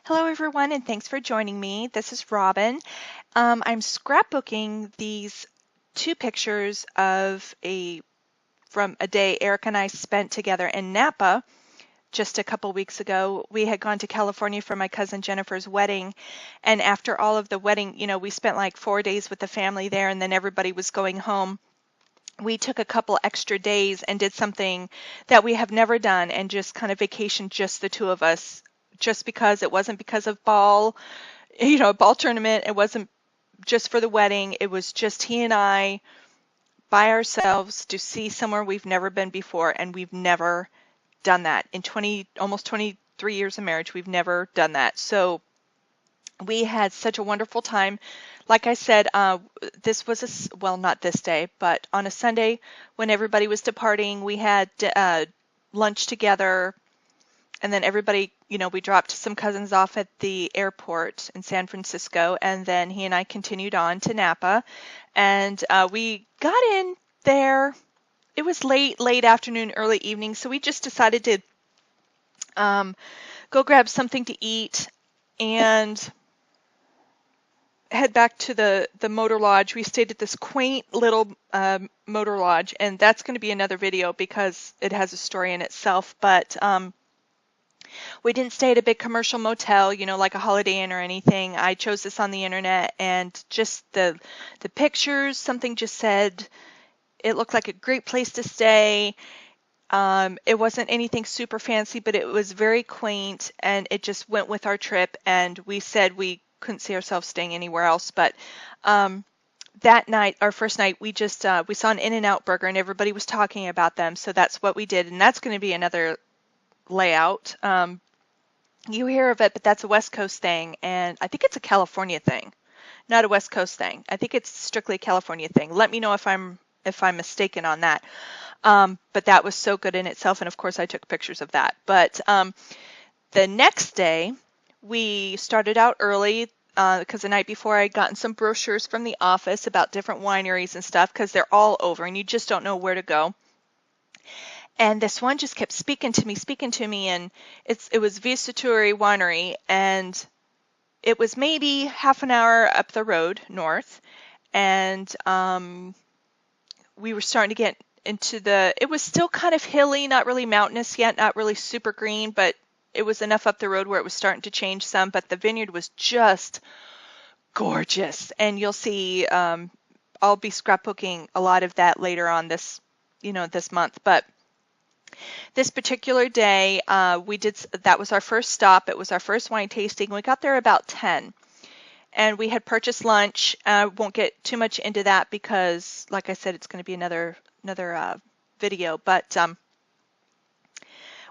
Hello everyone and thanks for joining me. This is Robin. I'm scrapbooking these two pictures from a day Eric and I spent together in Napa just a couple weeks ago. We had gone to California for my cousin Jennifer's wedding, and after all of the wedding, we spent like 4 days with the family there, and then everybody was going home. We took a couple extra days and did something that we have never done and just kind of vacationed, just the two of us, just because it wasn't because of a ball tournament. It wasn't just for the wedding. It was just he and I by ourselves to see somewhere we've never been before, and we've never done that. In almost 23 years of marriage, we've never done that. So we had such a wonderful time. Like I said, this was well, not this day, but on a Sunday when everybody was departing, we had lunch together, and then everybody, we dropped some cousins off at the airport in San Francisco, and then he and I continued on to Napa, and we got in there. It was late afternoon, early evening, so we just decided to go grab something to eat and head back to the motor lodge. We stayed at this quaint little motor lodge, and that's going to be another video because it has a story in itself. But we didn't stay at a big commercial motel, like a Holiday Inn or anything. I chose this on the internet, and just the pictures, something just said it looked like a great place to stay. It wasn't anything super fancy, but it was very quaint, and it just went with our trip, and we said we couldn't see ourselves staying anywhere else. But that night, our first night, we saw an In-N-Out burger, and everybody was talking about them, so that's what we did, and that's going to be another layout. You hear of it, but that's a West Coast thing, and I think it's a California thing, not a West Coast thing. I think it's strictly a California thing. Let me know if I'm mistaken on that. But that was so good in itself, and of course I took pictures of that. But the next day, we started out early because the night before I'd gotten some brochures from the office about different wineries and stuff, because they're all over and you just don't know where to go. And this one just kept speaking to me, and it was Visaturi Winery, and it was maybe half an hour up the road north, and we were starting to get into it was still kind of hilly, not really mountainous yet, not really super green, but it was enough up the road where it was starting to change some. But the vineyard was just gorgeous, and you'll see I'll be scrapbooking a lot of that later on this month. But this particular day, that was our first stop. It was our first wine tasting. We got there about 10. And we had purchased lunch. I won't get too much into that because, like I said, it's going to be another video. But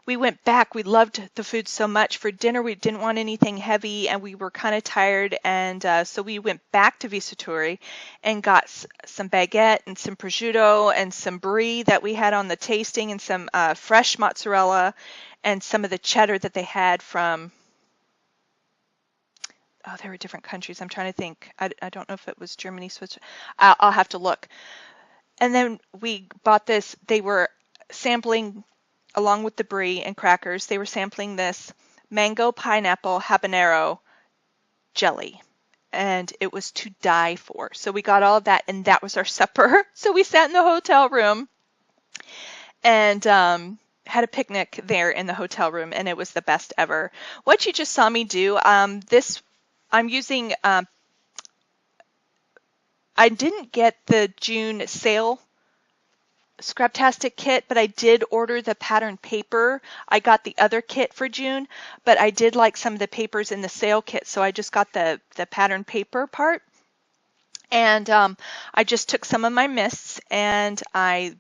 we went back. We loved the food so much. For dinner, we didn't want anything heavy, and we were kind of tired. And so we went back to Visaturi and got some baguette and some prosciutto and some brie that we had on the tasting, and some fresh mozzarella and some of the cheddar that they had from... Oh, there were different countries. I'm trying to think. I don't know if it was Germany, Switzerland. I'll have to look. And then we bought this. They were sampling, along with the brie and crackers, they were sampling this mango pineapple habanero jelly. And it was to die for. So we got all of that, and that was our supper. So we sat in the hotel room and had a picnic there in the hotel room, and it was the best ever. What you just saw me do, I'm using, I didn't get the June sale Scraptastic kit, but I did order the pattern paper. I got the other kit for June, but I did like some of the papers in the sale kit, so I just got the pattern paper part. And I just took some of my mists, and I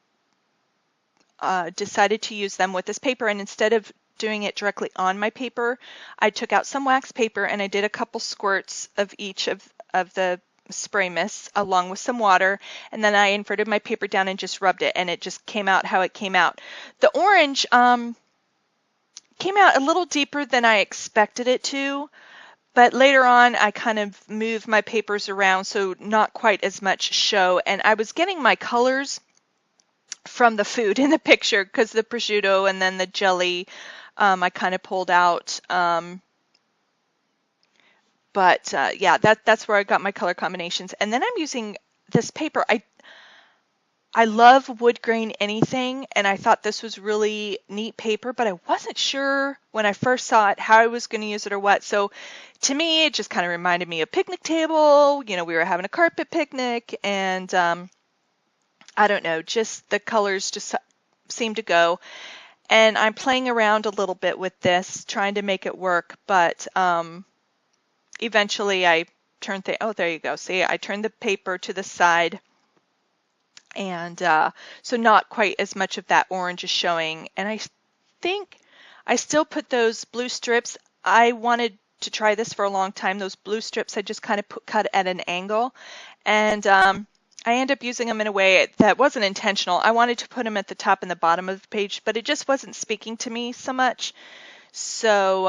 decided to use them with this paper, and instead of doing it directly on my paper, I took out some wax paper and I did a couple squirts of each of the spray mists along with some water, and then I inverted my paper down and just rubbed it, and it just came out how it came out. The orange came out a little deeper than I expected it to, but later on I kind of moved my papers around so not quite as much show, and I was getting my colors from the food in the picture because the prosciutto and then the jelly I kind of pulled out But yeah, that's where I got my color combinations. And then I'm using this paper. I love wood grain anything, and I thought this was really neat paper, but I wasn't sure when I first saw it how I was going to use it or what. So to me, it just kind of reminded me of picnic table. You know, we were having a carpet picnic, and I don't know, just the colors just seem to go. And I'm playing around a little bit with this, trying to make it work, but eventually I turned oh, there you go. See, I turned the paper to the side, and so not quite as much of that orange is showing. And I think I still put those blue strips. I wanted to try this for a long time. Those blue strips I just kind of cut at an angle, and I end up using them in a way that wasn't intentional. I wanted to put them at the top and the bottom of the page, but it just wasn't speaking to me so much. So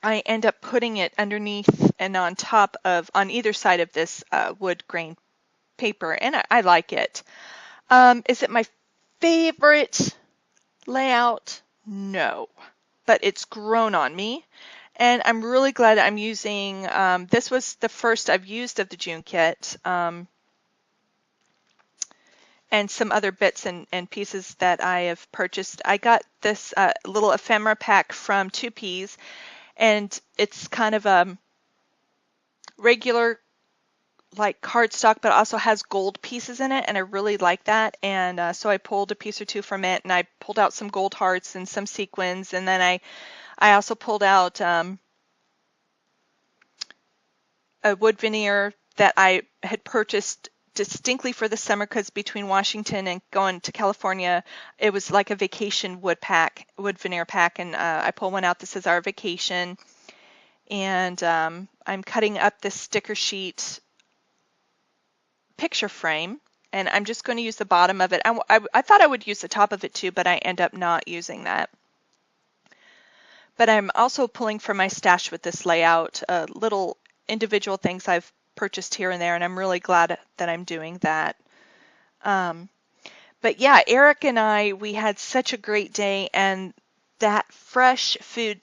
I end up putting it underneath and on top of, on either side of this wood grain paper, and I like it. Is it my favorite layout? No, but it's grown on me. And I'm really glad I'm using, this was the first I've used of the June kit, and some other bits and pieces that I have purchased. I got this little ephemera pack from 2Ps, and it's kind of a regular like cardstock, but also has gold pieces in it, and I really like that. And so I pulled a piece or two from it, and I pulled out some gold hearts and some sequins, and then I also pulled out a wood veneer that I had purchased distinctly for the summer, because between Washington and going to California, it was like a vacation wood veneer pack, and I pulled one out that says Our Vacation. And I'm cutting up this sticker sheet picture frame, and I'm just going to use the bottom of it. I thought I would use the top of it too, but I end up not using that. But I'm also pulling from my stash with this layout, little individual things I've purchased here and there, and I'm really glad that I'm doing that. But yeah, Eric and we had such a great day, and that fresh food,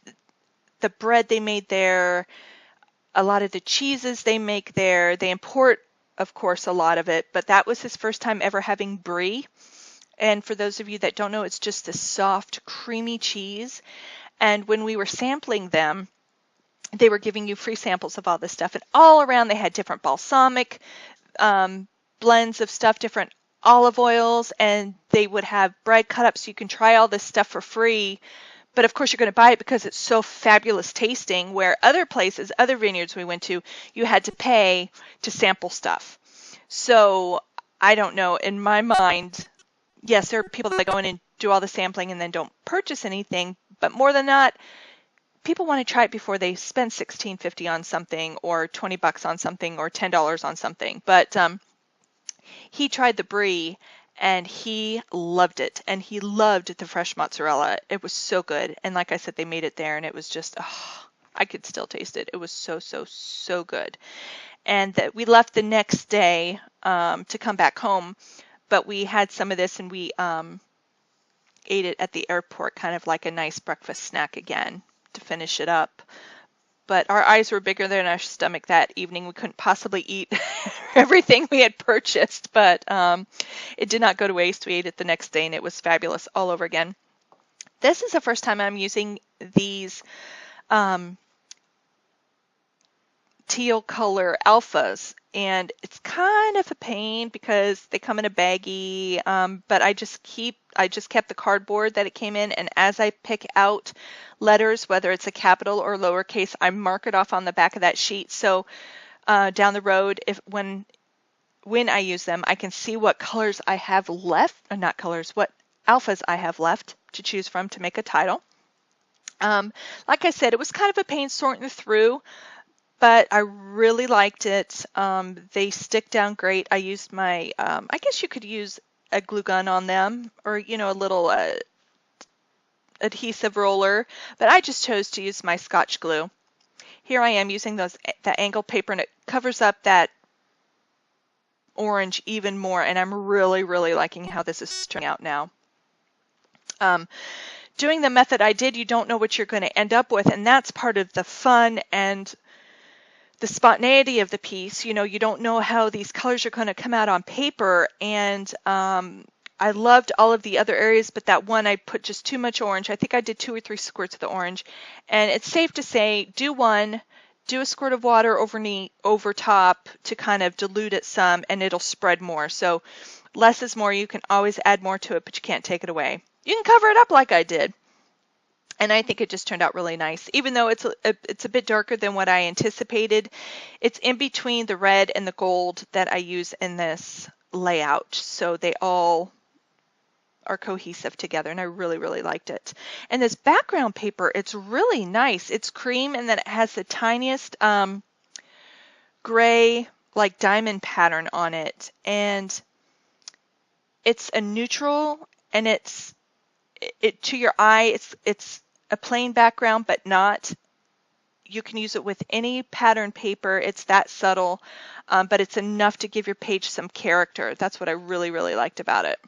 the bread they made there, a lot of the cheeses they make there, they import, of course, a lot of it, but that was his first time ever having brie. And for those of you that don't know, it's just this soft, creamy cheese. And when we were sampling them, they were giving you free samples of all this stuff. And all around they had different balsamic blends of stuff, different olive oils, and they would have bread cut up so you can try all this stuff for free. But of course you're going to buy it because it's so fabulous tasting, where other places, other vineyards we went to, you had to pay to sample stuff. So I don't know, in my mind, yes, there are people that go in and do all the sampling and then don't purchase anything, but more than that, people want to try it before they spend $16.50 on something, or $20 on something, or $10 on something. But he tried the brie, and he loved it, and he loved the fresh mozzarella. It was so good. And like I said, they made it there, and it was just, oh, I could still taste it. It was so, so, so good. And that we left the next day to come back home, but we had some of this, and we ate it at the airport, kind of like a nice breakfast snack again to finish it up. But our eyes were bigger than our stomach that evening. We couldn't possibly eat everything we had purchased, but it did not go to waste. We ate it the next day, and it was fabulous all over again. This is the first time I'm using these teal color alphas, and it's kind of a pain because they come in a baggie, but I just kept the cardboard that it came in, and as I pick out letters, whether it's a capital or lowercase, I mark it off on the back of that sheet, so down the road, when I use them, I can see what colors I have left, or not colors, what alphas I have left to choose from to make a title. Like I said, it was kind of a pain sorting through, but I really liked it. They stick down great. I used my, I guess you could use a glue gun on them, or, you know, a little adhesive roller, but I just chose to use my Scotch glue. Here I am using the angled paper, and it covers up that orange even more, and I'm really, really liking how this is turning out now. doing the method I did, you don't know what you're going to end up with, and that's part of the fun and the spontaneity of the piece. You know, you don't know how these colors are going to come out on paper, and I loved all of the other areas, but that one I put just too much orange. I think I did 2 or 3 squirts of the orange, and it's safe to say do one, do a squirt of water over top to kind of dilute it some, and it'll spread more. So less is more. You can always add more to it, but you can't take it away. You can cover it up like I did. And I think it just turned out really nice. Even though it's a bit darker than what I anticipated, it's in between the red and the gold that I use in this layout. So they all are cohesive together, and I really, really liked it. And this background paper, it's really nice. It's cream, and then it has the tiniest gray, like diamond pattern on it. And it's a neutral, and it to your eye, it's a plain background, but not. You can use it with any pattern paper. It's that subtle, but it's enough to give your page some character. That's what I really, really liked about it.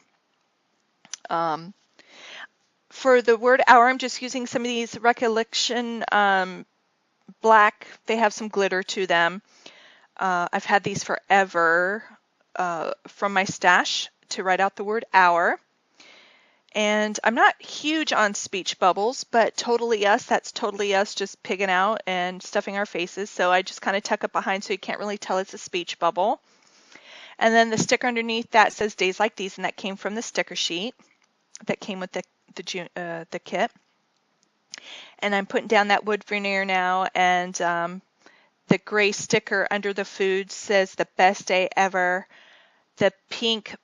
For the word hour, I'm just using some of these Recollection black. They have some glitter to them. I've had these forever from my stash to write out the word hour. And I'm not huge on speech bubbles, but Totally Us, that's totally us just pigging out and stuffing our faces. So I just kind of tuck it behind so you can't really tell it's a speech bubble. And then the sticker underneath that says Days Like These, and that came from the sticker sheet that came with the kit. And I'm putting down that wood veneer now, and the gray sticker under the food says The Best Day Ever. The pink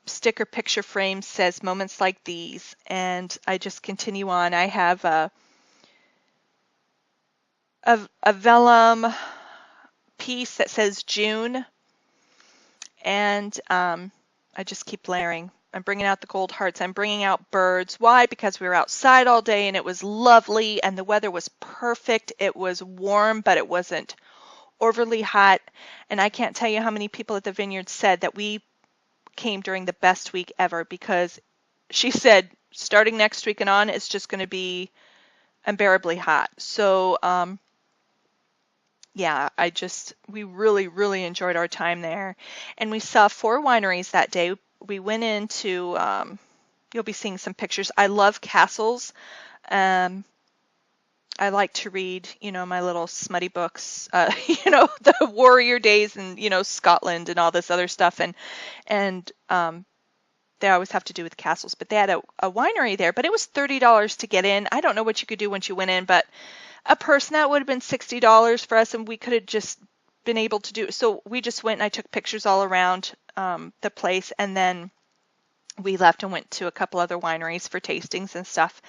sticker picture frame says Moments Like These, and I just continue on. I have a vellum piece that says June, and I just keep layering. I'm bringing out the gold hearts. I'm bringing out birds. Why? Because we were outside all day and it was lovely and the weather was perfect. It was warm, but it wasn't overly hot. And I can't tell you how many people at the vineyard said that we came during the best week ever, because she said starting next week and on, it's just going to be unbearably hot. So yeah, we really, really enjoyed our time there. And we saw 4 wineries that day. We went into, you'll be seeing some pictures. I love castles. I like to read, my little smutty books, the warrior days and, Scotland and all this other stuff. And they always have to do with castles. But they had a winery there, but it was $30 to get in. I don't know what you could do once you went in, but a person, that would have been $60 for us, and we could have just been able to do it. So we just went and I took pictures all around the place, and then we left and went to a couple other wineries for tastings and stuff.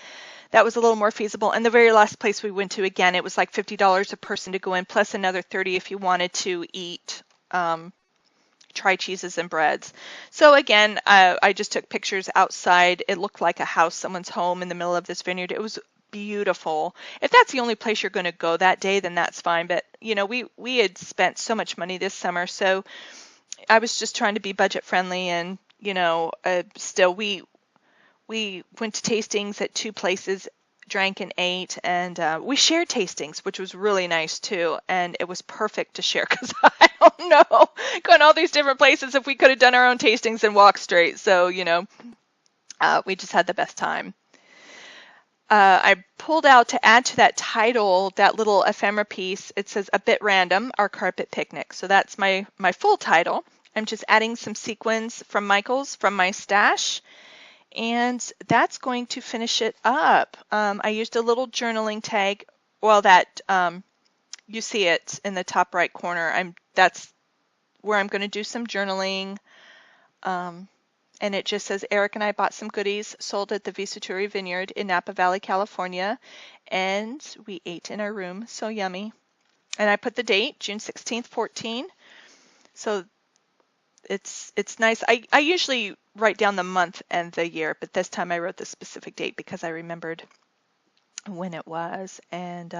That was a little more feasible. And the very last place we went to, again, it was like $50 a person to go in, plus another $30 if you wanted to eat, try cheeses and breads. So again, I just took pictures outside. It looked like a house, someone's home in the middle of this vineyard. It was beautiful. If that's the only place you're going to go that day, then that's fine. But we had spent so much money this summer, so I was just trying to be budget friendly, and still we went to tastings at 2 places, drank and ate, and we shared tastings, which was really nice too. And it was perfect to share, because I don't know, going all these different places, if we could have done our own tastings and walked straight. So we just had the best time. I pulled out to add to that title, that little ephemera piece. It says A Bit Random, Our Carpet Picnic. So that's my full title. I'm just adding some sequins from Michael's from my stash, and that's going to finish it up. I used a little journaling tag. Well, that you see it in the top right corner. That's where I'm going to do some journaling. And it just says, Eric and I bought some goodies sold at the Visituri Vineyard in Napa Valley, California, and we ate in our room. So yummy. And I put the date, June 16th, 14. So it's nice. I usually write down the month and the year, but this time I wrote the specific date because I remembered when it was. And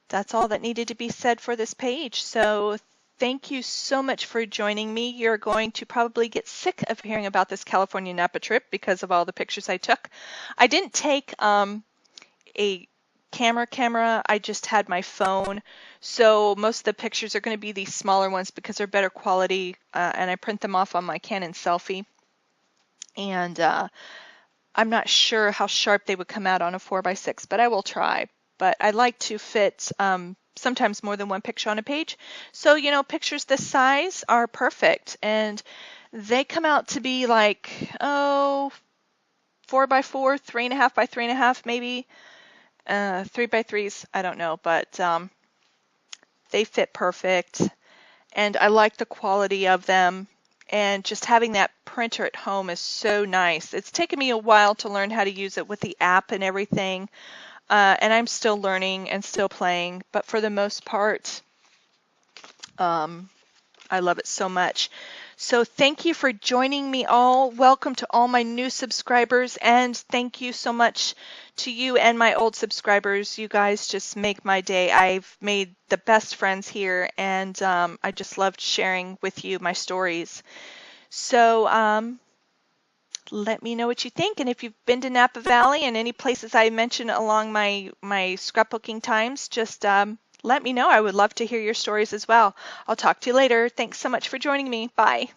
that's all that needed to be said for this page. So thank you so much for joining me. You're going to probably get sick of hearing about this California Napa trip because of all the pictures I took. I didn't take a camera. I just had my phone. So most of the pictures are going to be these smaller ones because they're better quality, and I print them off on my Canon Selfie. And I'm not sure how sharp they would come out on a 4x6, but I will try. But I like to fit sometimes more than one picture on a page. So, you know, pictures this size are perfect. And they come out to be like, 4x4, 3.5x3.5 maybe. 3x3s, I don't know, but they fit perfect. And I like the quality of them. And just having that printer at home is so nice. It's taken me a while to learn how to use it with the app and everything. And I'm still learning and still playing. But for the most part, I love it so much. So thank you for joining me all. Welcome to all my new subscribers, and thank you so much to you and my old subscribers. You guys just make my day. I've made the best friends here, and I just loved sharing with you my stories. So let me know what you think, and if you've been to Napa Valley and any places I mentioned along my scrapbooking times, just let me know. I would love to hear your stories as well. I'll talk to you later. Thanks so much for joining me. Bye.